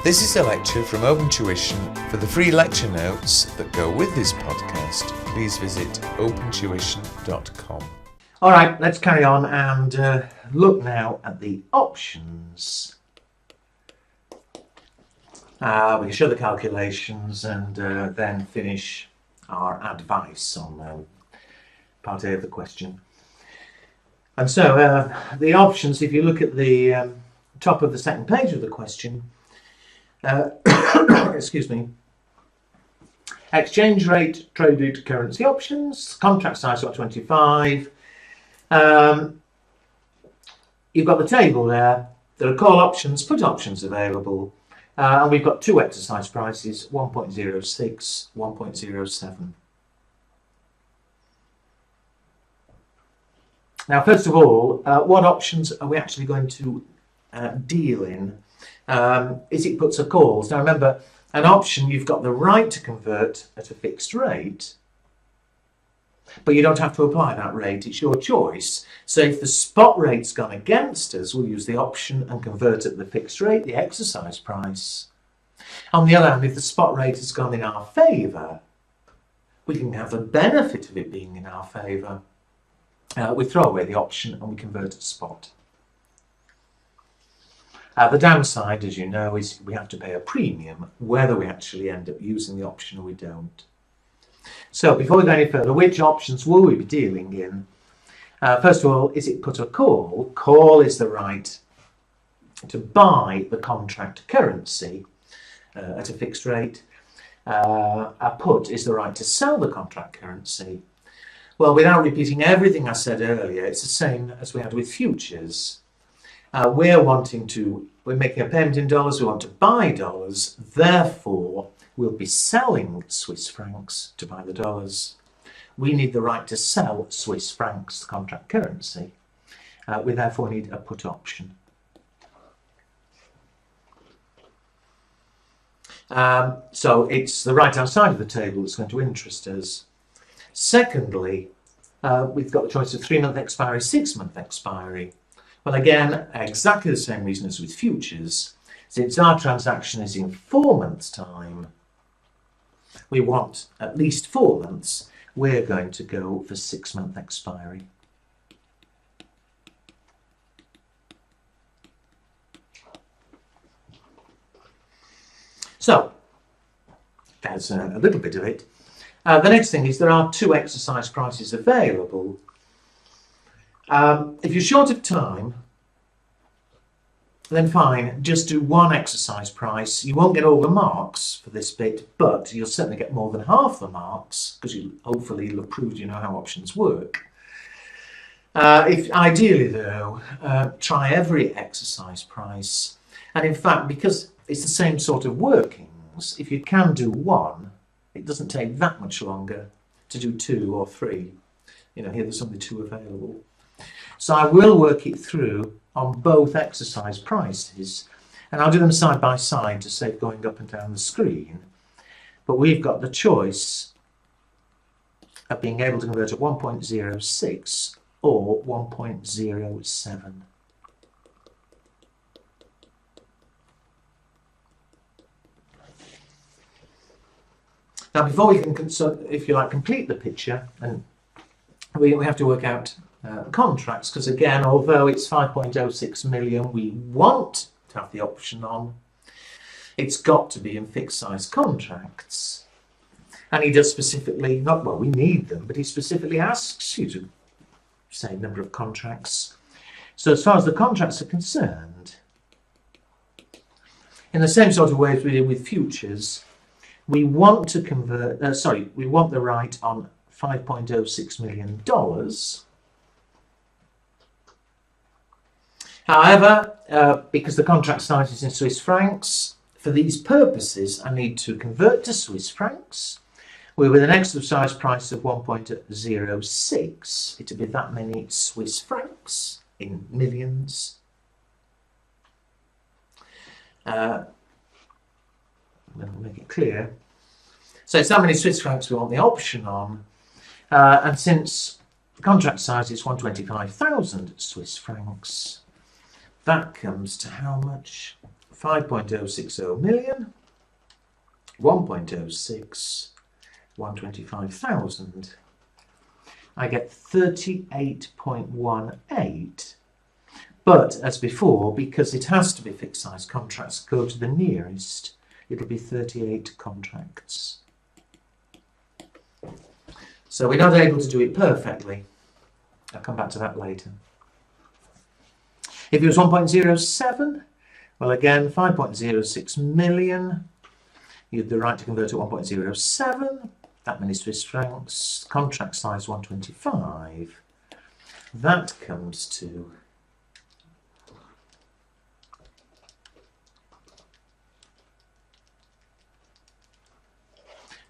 This is a lecture from Open Tuition. For the free lecture notes that go with this podcast, please visit opentuition.com. All right, let's carry on and look now at the options. We can show the calculations and then finish our advice on part A of the question. And so the options, if you look at the top of the second page of the question, excuse me, exchange rate, traded currency options, contract size got 25. You've got the table there. There are call options, put options available, and we've got two exercise prices, 1.06, 1.07. Now, first of all, what options are we actually going to deal in? Is it puts or calls? Now remember, an option, you've got the right to convert at a fixed rate, but you don't have to apply that rate, it's your choice. So if the spot rate's gone against us, we'll use the option and convert at the fixed rate, the exercise price. On the other hand, if the spot rate has gone in our favour, we can have the benefit of it being in our favour. We throw away the option and we convert at spot. The downside, as you know, is we have to pay a premium whether we actually end up using the option or we don't. So before we go any further, which options will we be dealing in? First of all, is it put or call? Call is the right to buy the contract currency at a fixed rate. A put is the right to sell the contract currency. Well, without repeating everything I said earlier, it's the same as we had with futures. We're making a payment in dollars, we want to buy dollars, therefore we'll be selling Swiss francs to buy the dollars. We need the right to sell Swiss francs, the contract currency. We therefore need a put option. So it's the right-hand side of the table that's going to interest us. Secondly, we've got the choice of 3-month expiry, 6-month expiry. Well, again, exactly the same reason as with futures. Since our transaction is in 4 months' time, we want at least 4 months, we're going to go for 6-month expiry. So, there's a little bit of it. The next thing is there are two exercise prices available. If you're short of time, then fine, just do one exercise price. You won't get all the marks for this bit, but you'll certainly get more than half the marks because hopefully you'll have proved you know how options work. Ideally though, try every exercise price. And in fact, because it's the same sort of workings, if you can do one, it doesn't take that much longer to do 2 or 3. You know, here there's only 2 available. So I will work it through on both exercise prices, and I'll do them side by side to save going up and down the screen. But we've got the choice of being able to convert at 1.06 or 1.07. Now, before we can, if you like, complete the picture, and we have to work out contracts, because again, although it's 5.06 million, we want to have the option on, it's got to be in fixed size contracts. And he does specifically, we need them, but he specifically asks you to say number of contracts. So as far as the contracts are concerned, in the same sort of way as we did with futures, we want to we want the right on $5.06 million. However, because the contract size is in Swiss francs, for these purposes, I need to convert to Swiss francs. We're with an exercise price of 1.06. It'll be that many Swiss francs in millions. Let me make it clear. So it's that many Swiss francs we want the option on. And since the contract size is 125,000 Swiss francs, that comes to how much? 5.060 million, 1.06, 125,000. I get 38.18. But as before, because it has to be fixed size contracts, go to the nearest. It'll be 38 contracts. So we're not able to do it perfectly. I'll come back to that later. If it was 1.07, well again, 5.06 million. You have the right to convert to 1.07. That many Swiss francs. Contract size 125. That comes to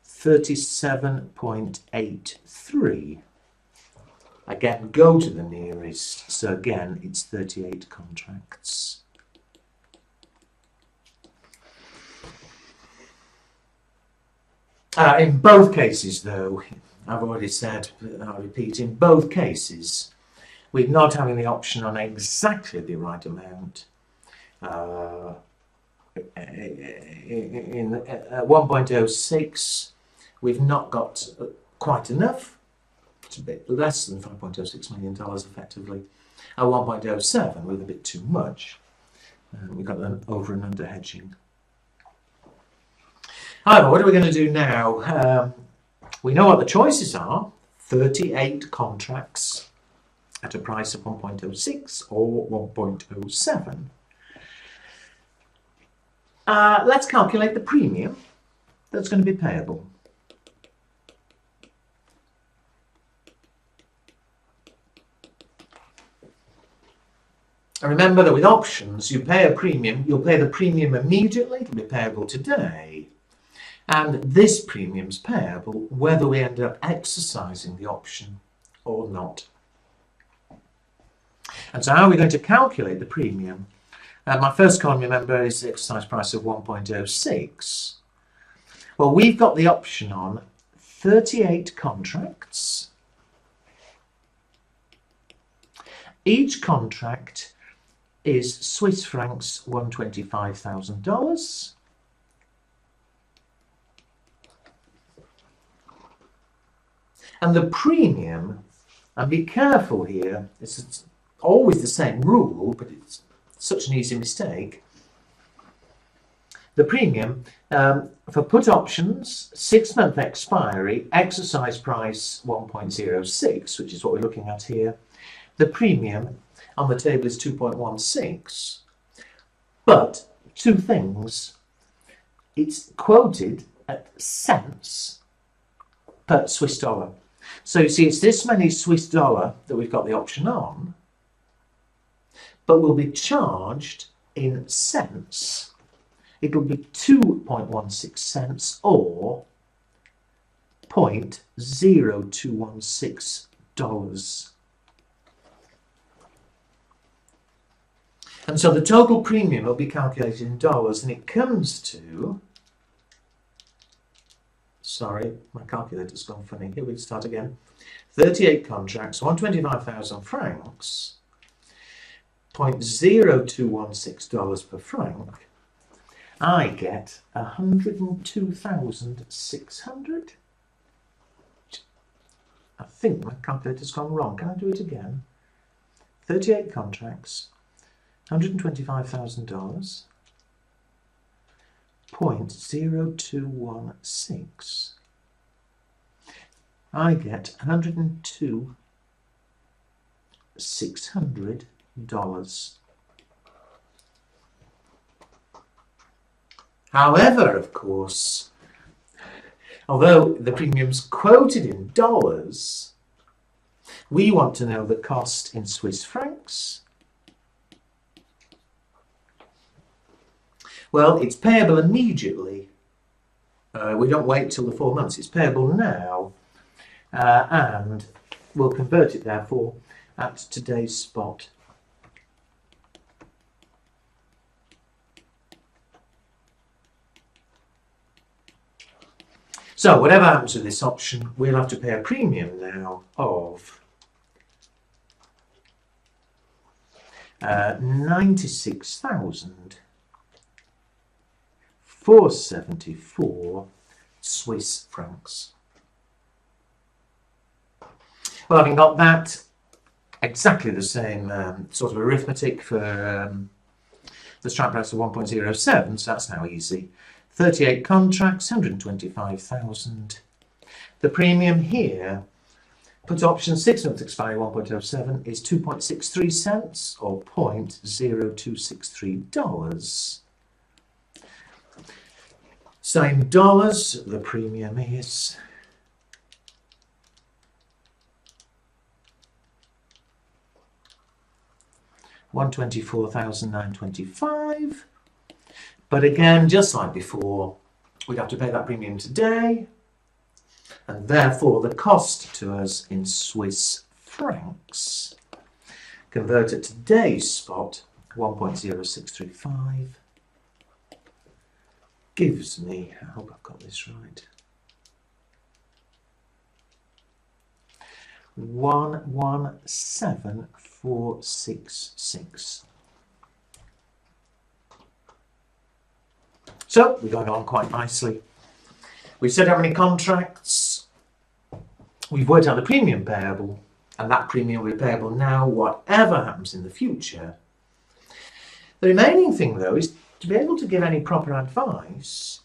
£37.83. Again, go to the nearest. So again, it's 38 contracts. In both cases, though, I've already said, but I'll repeat, in both cases, we're not having the option on exactly the right amount. In 1.06, we've not got quite enough. It's a bit less than $5.06 million effectively. At 1.07, with a bit too much. We've got an over and under hedging. However, what are we going to do now? We know what the choices are. 38 contracts at a price of 1.06 or 1.07. Let's calculate the premium that's going to be payable. And remember that with options, you pay a premium, you'll pay the premium immediately, it'll be payable today. And this premium's payable whether we end up exercising the option or not. And so how are we going to calculate the premium? My first column, remember, is the exercise price of 1.06. Well, we've got the option on 38 contracts. Each contract is Swiss francs $125,000. And the premium, and be careful here, it's always the same rule, but it's such an easy mistake. The premium for put options, 6-month expiry, exercise price 1.06, which is what we're looking at here. The premium on the table is 2.16. But two things. It's quoted at cents per Swiss dollar. So you see, it's this many Swiss dollar that we've got the option on, but we'll be charged in cents. It'll be 2.16 cents or $0.0216. And so the total premium will be calculated in dollars, and it comes to, sorry, my calculator's gone funny. Here we start again. 38 contracts, 125,000 francs, $0.0216 per franc. I get 102,600. I think my calculator's gone wrong. Can I do it again? 38 contracts, $125,000, $0.0216. I get $102,600. However, of course, although the premium's quoted in dollars, we want to know the cost in Swiss francs. Well, it's payable immediately. We don't wait till the 4 months. It's payable now. And we'll convert it, therefore, at today's spot. So, whatever happens with this option, we'll have to pay a premium now of 96,000. 474 Swiss francs. Well, having got that, exactly the same sort of arithmetic for the strike price of 1.07, so that's now easy. 38 contracts, 125,000. The premium here, put option 6 months expiry 1.07 is 2.63 cents or $0.0263. So in dollars, the premium is $124,925. But again, just like before, we'd have to pay that premium today, and therefore the cost to us in Swiss francs, convert at today's spot, 1.0635, gives me, I hope I've got this right, 117,466. So we're going on quite nicely. We've said how many contracts, we've worked out the premium payable, and that premium will be payable now, whatever happens in the future. The remaining thing, though, is to be able to give any proper advice.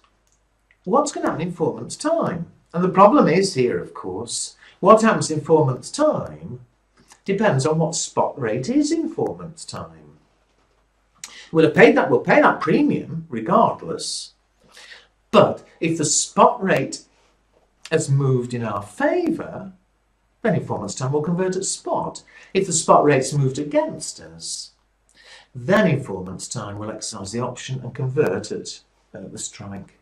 What's going to happen in 4 months' time? And the problem is here, of course, what happens in 4 months' time depends on what spot rate is in 4 months' time. We'll pay that premium regardless, but if the spot rate has moved in our favour, then in 4 months' time we'll convert at spot. If the spot rate's moved against us, then in 4 months' time we'll exercise the option and convert at the strike.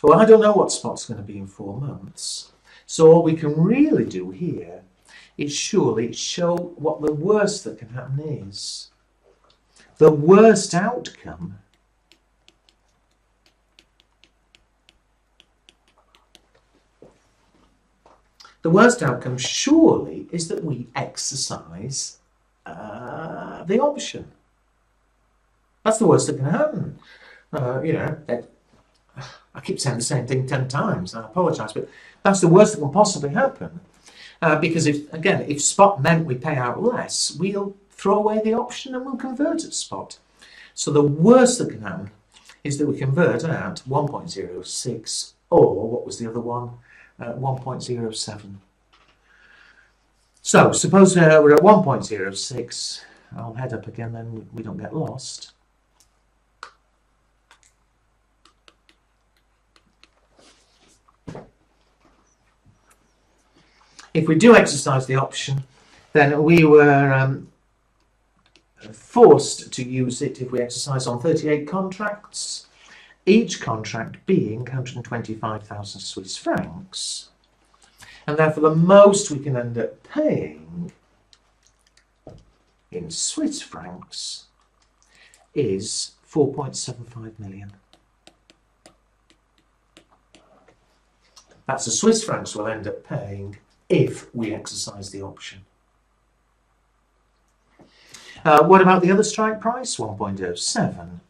Well, I don't know what spot's going to be in 4 months, so all we can really do here is surely show what the worst that can happen is. The worst outcome surely is that we exercise the option. That's the worst that can happen. I keep saying the same thing 10 times, I apologise, but that's the worst that can possibly happen. Because if spot meant we pay out less, we'll throw away the option and we'll convert at spot. So the worst that can happen is that we convert at 1.06 or, what was the other one, 1.07. So suppose we're at 1.06, I'll head up again then we don't get lost. If we do exercise the option, then we were forced to use it if we exercise on 38 contracts, each contract being 125,000 Swiss francs. And therefore the most we can end up paying in Swiss francs is 4.75 million. That's the Swiss francs we'll end up paying if we exercise the option. What about the other strike price, 1.07?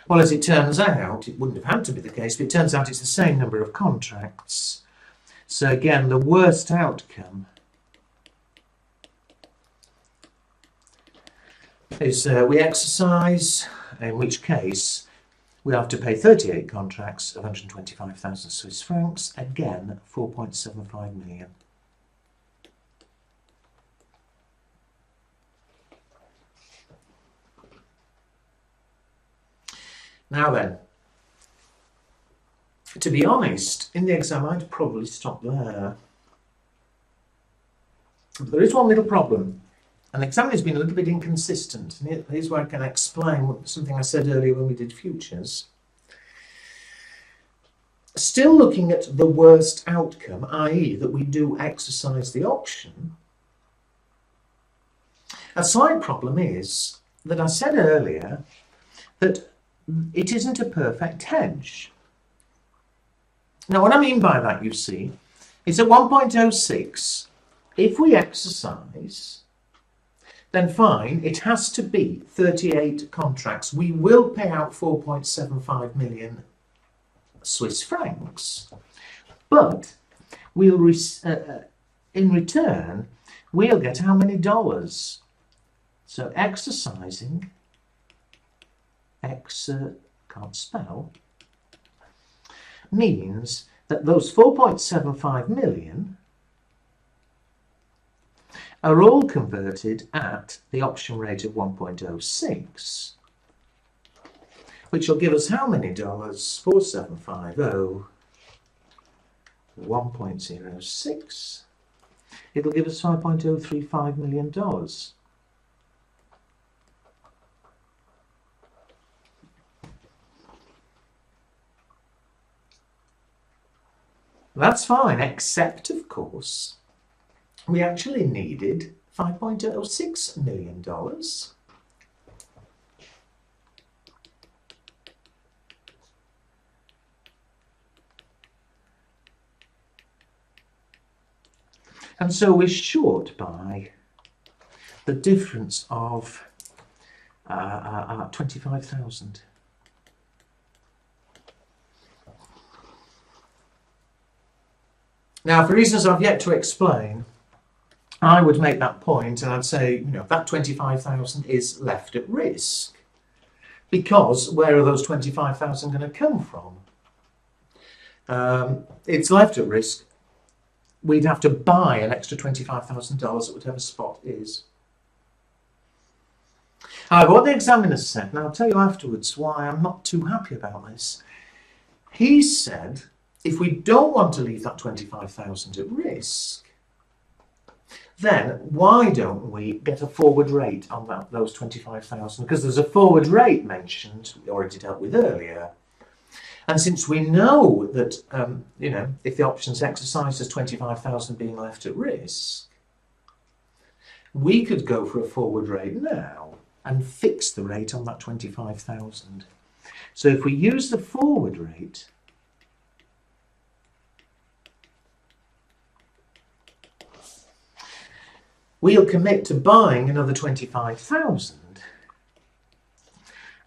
Well, as it turns out, it wouldn't have had to be the case, but it turns out it's the same number of contracts. So again, the worst outcome is we exercise, in which case we have to pay 38 contracts of 125,000 Swiss francs, again 4.75 million. Now then, to be honest, in the exam I'd probably stop there. But there is one little problem. And the examiner's been a little bit inconsistent. And here's where I can explain something I said earlier when we did futures. Still looking at the worst outcome, i.e. that we do exercise the option, a slight problem is that I said earlier that it isn't a perfect hedge. Now what I mean by that, you see, is at 1.06, if we exercise, then fine, it has to be 38 contracts. We will pay out 4.75 million Swiss francs, but we'll in return, we'll get how many dollars? So exercising, can't spell, means that those 4.75 million are all converted at the option rate of 1.06, which will give us how many dollars? 4750, 1.06. It'll give us $5.035 million. That's fine, except, of course, we actually needed $5.06 million. And so we're short by the difference of 25,000. Now, for reasons I've yet to explain, I would make that point and I'd say, you know, that 25,000 is left at risk. Because where are those 25,000 going to come from? It's left at risk. We'd have to buy an extra $25,000 at whatever spot is. However, what the examiner said, and I'll tell you afterwards why I'm not too happy about this. He said, if we don't want to leave that 25,000 at risk, then why don't we get a forward rate on those 25,000? Because there's a forward rate mentioned, we already dealt with earlier. And since we know that, you know, if the option's exercised, there's 25,000 being left at risk, we could go for a forward rate now and fix the rate on that 25,000. So if we use the forward rate, we'll commit to buying another 25,000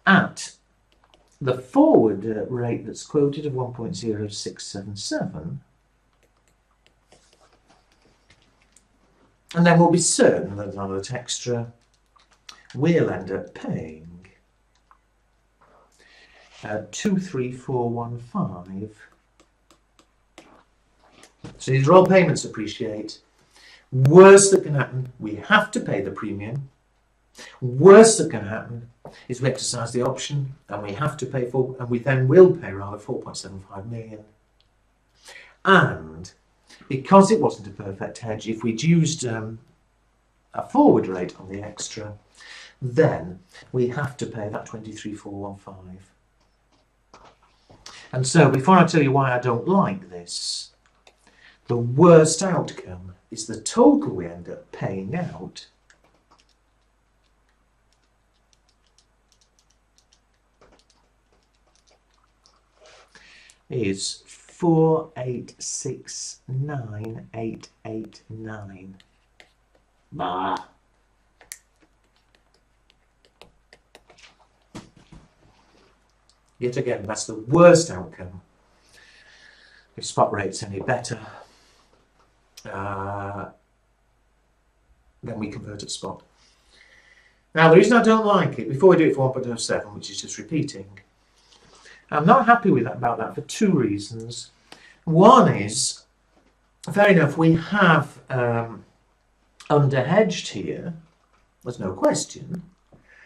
at the forward rate that's quoted of 1.0677, and then we'll be certain that that extra we'll end up paying 23415. So these are all payments appreciate. Worst that can happen, we have to pay the premium. Worst that can happen is we exercise the option and we have to pay for, and we then will pay rather 4.75 million. And because it wasn't a perfect hedge, if we'd used a forward rate on the extra, then we have to pay that 23,415. And so before I tell you why I don't like this, the worst outcome is the total we end up paying out is 486,989. Bah. Yet again, that's the worst outcome. If spot rate's any better, then we convert at spot. Now, the reason I don't like it, before we do it for 1.07, which is just repeating, I'm not happy with that, about that for two reasons. One is, fair enough, we have under-hedged here, there's no question,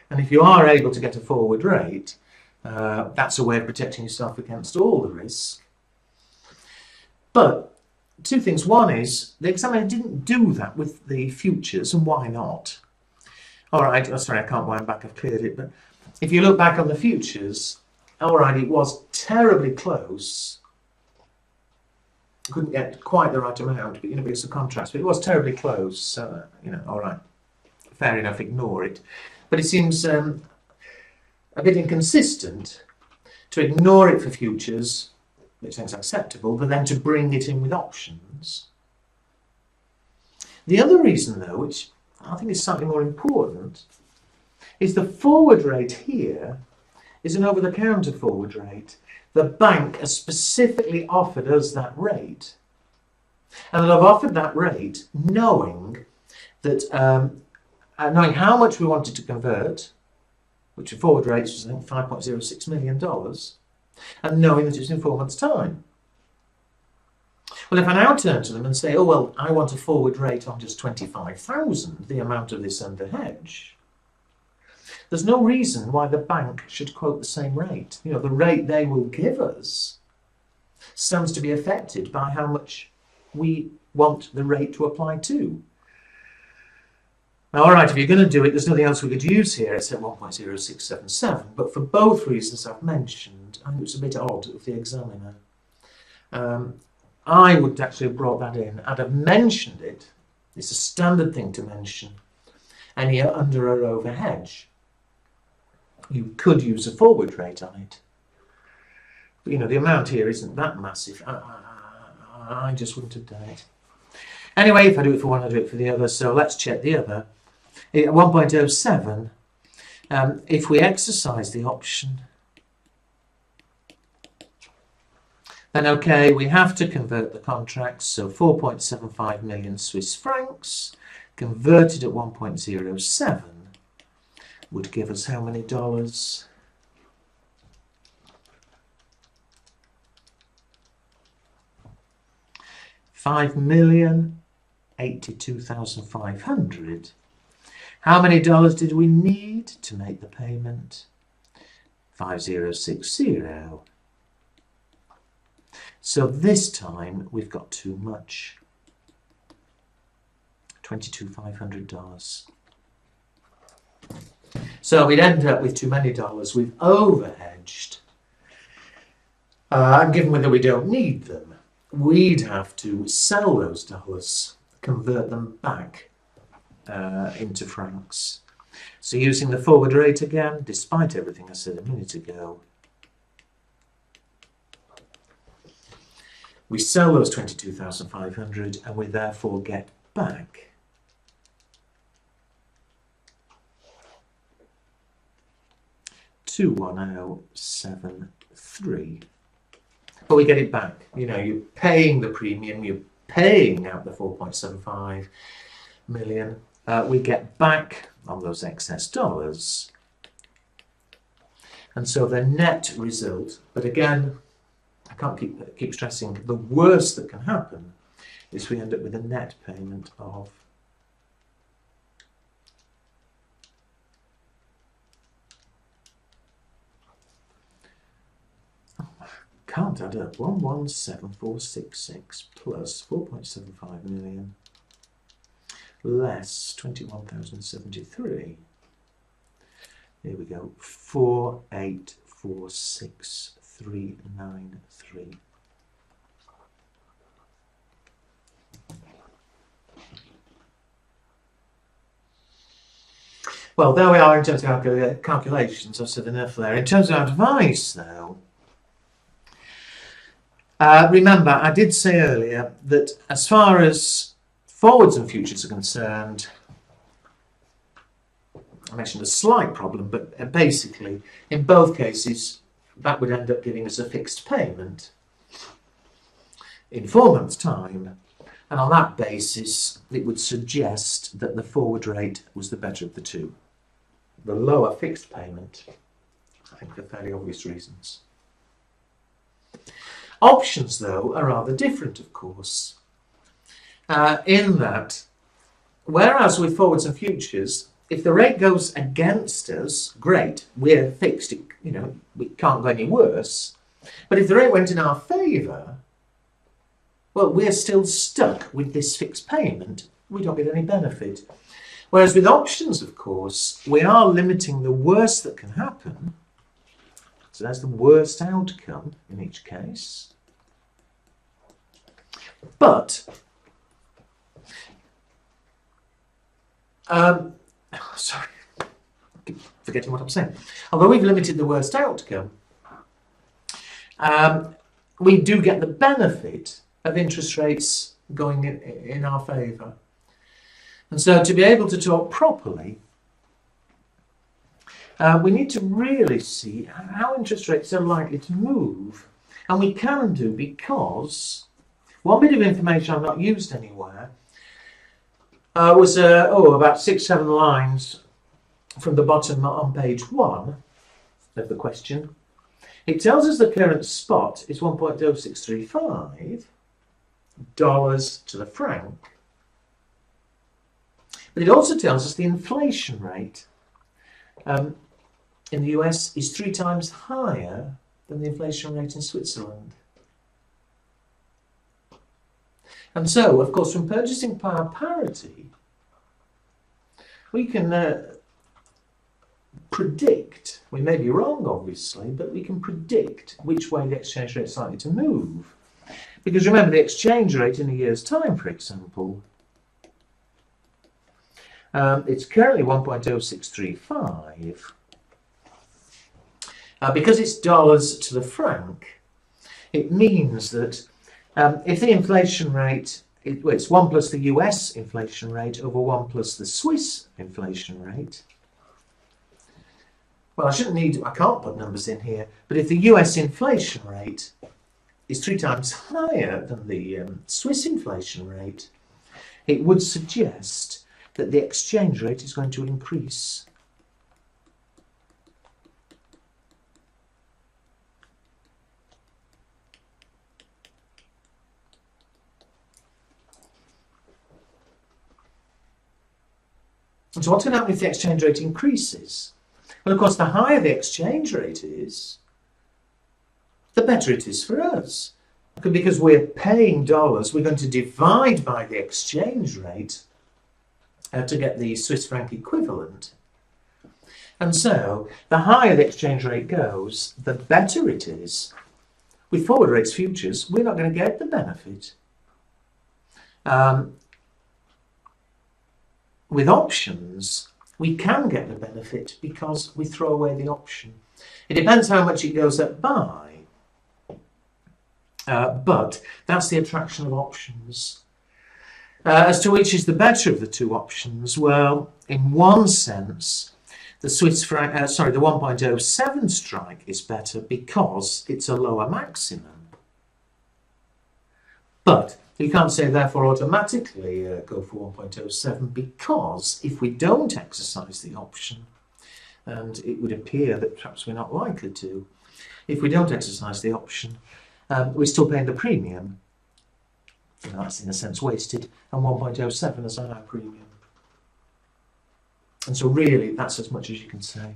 and if you are able to get a forward rate, that's a way of protecting yourself against all the risk. But two things. One is, the examiner didn't do that with the futures, and why not? All right, oh, sorry, I can't wind back, I've cleared it, but if you look back on the futures, all right, it was terribly close. Couldn't get quite the right amount, but, you know, because of contracts, but it was terribly close, so, you know, all right, fair enough, ignore it. But it seems a bit inconsistent to ignore it for futures, which seems acceptable, but then to bring it in with options. The other reason, though, which I think is slightly more important, is the forward rate here is an over-the-counter forward rate. The bank has specifically offered us that rate. And they've offered that rate knowing that, knowing how much we wanted to convert, which the forward rate was, I think, $5.06 million, and knowing that it was in 4 months' time. Well, if I now turn to them and say, oh, well, I want a forward rate on just 25,000, the amount of this under hedge, there's no reason why the bank should quote the same rate. You know, the rate they will give us stands to be affected by how much we want the rate to apply to. Now, all right, if you're going to do it, there's nothing else we could use here except 1.0677, but for both reasons I've mentioned, I think it's a bit odd of the examiner. I would actually have brought that in. I'd have mentioned it. It's a standard thing to mention. Any under or over hedge. You could use a forward rate on it. But, you know, the amount here isn't that massive. I just wouldn't have done it. Anyway, if I do it for one, I do it for the other. So let's check the other. At 1.07, if we exercise the option, then okay, we have to convert the contracts. So 4.75 million Swiss francs converted at 1.07 would give us how many dollars? $5,082,500. How many dollars did we need to make the payment? 5060. So this time we've got too much. $22,500. So we'd end up with too many dollars. We've overhedged. And given whether we don't need them, we'd have to sell those dollars, convert them back into francs. So using the forward rate again, despite everything I said a minute ago, we sell those 22,500 and we therefore get back $21073. But we get it back. You know, you're paying the premium, you're paying out the 4.75 million. We get back on those excess dollars. And so the net result, but again, I can't keep stressing, the worst that can happen is we end up with a net payment of can't add up. 117466 plus 4.75 million less 21,073. There we go. 4846393. Well, there we are in terms of calculations. I've said enough there. In terms of advice, though, remember, I did say earlier that as far as forwards and futures are concerned, I mentioned a slight problem, but basically, in both cases, that would end up giving us a fixed payment in 4 months' time, and on that basis, it would suggest that the forward rate was the better of the two. The lower fixed payment, I think for fairly obvious reasons. Options, though, are rather different, of course, in that, whereas with forwards and futures, if the rate goes against us, great, we're fixed, you know, we can't go any worse. But if the rate went in our favour, well, we're still stuck with this fixed payment. We don't get any benefit. Whereas with options, of course, we are limiting the worst that can happen. So that's the worst outcome in each case. But sorry, I keep forgetting what I'm saying. Although we've limited the worst outcome, we do get the benefit of interest rates going in our favour. And so to be able to talk properly, we need to really see how interest rates are likely to move. And we can do, because one bit of information I've not used anywhere was about 6-7 lines from the bottom on page 1 of the question. It tells us the current spot is 1.0635 dollars to the franc. But it also tells us the inflation rate in the US is 3 times higher than the inflation rate in Switzerland. And so, of course, from purchasing power parity, we can predict, we may be wrong obviously, but we can predict which way the exchange rate is likely to move. Because remember, the exchange rate in a year's time, for example, it's currently 1.0635. Because it's dollars to the franc, it means that if the inflation rate, it's 1 plus the US inflation rate over 1 plus the Swiss inflation rate. Well, I can't put numbers in here, but if the US inflation rate is 3 times higher than the Swiss inflation rate, it would suggest that the exchange rate is going to increase. And so what's going to happen if the exchange rate increases? Well, of course, the higher the exchange rate is, the better it is for us. Because we're paying dollars, we're going to divide by the exchange rate to get the Swiss franc equivalent. And so, the higher the exchange rate goes, the better it is. With forward rates futures, we're not going to get the benefit. With options, we can get the benefit because we throw away the option. It depends how much it goes up by, but that's the attraction of options. As to which is the better of the two options, well, in one sense, the Swiss franc, the 1.07 strike is better because it's a lower maximum. But you can't say therefore automatically go for 1.07, because if we don't exercise the option, and it would appear that perhaps we're not likely to, if we don't exercise the option, we're still paying the premium. That's in a sense wasted, and 1.07 is a high premium. And so really that's as much as you can say.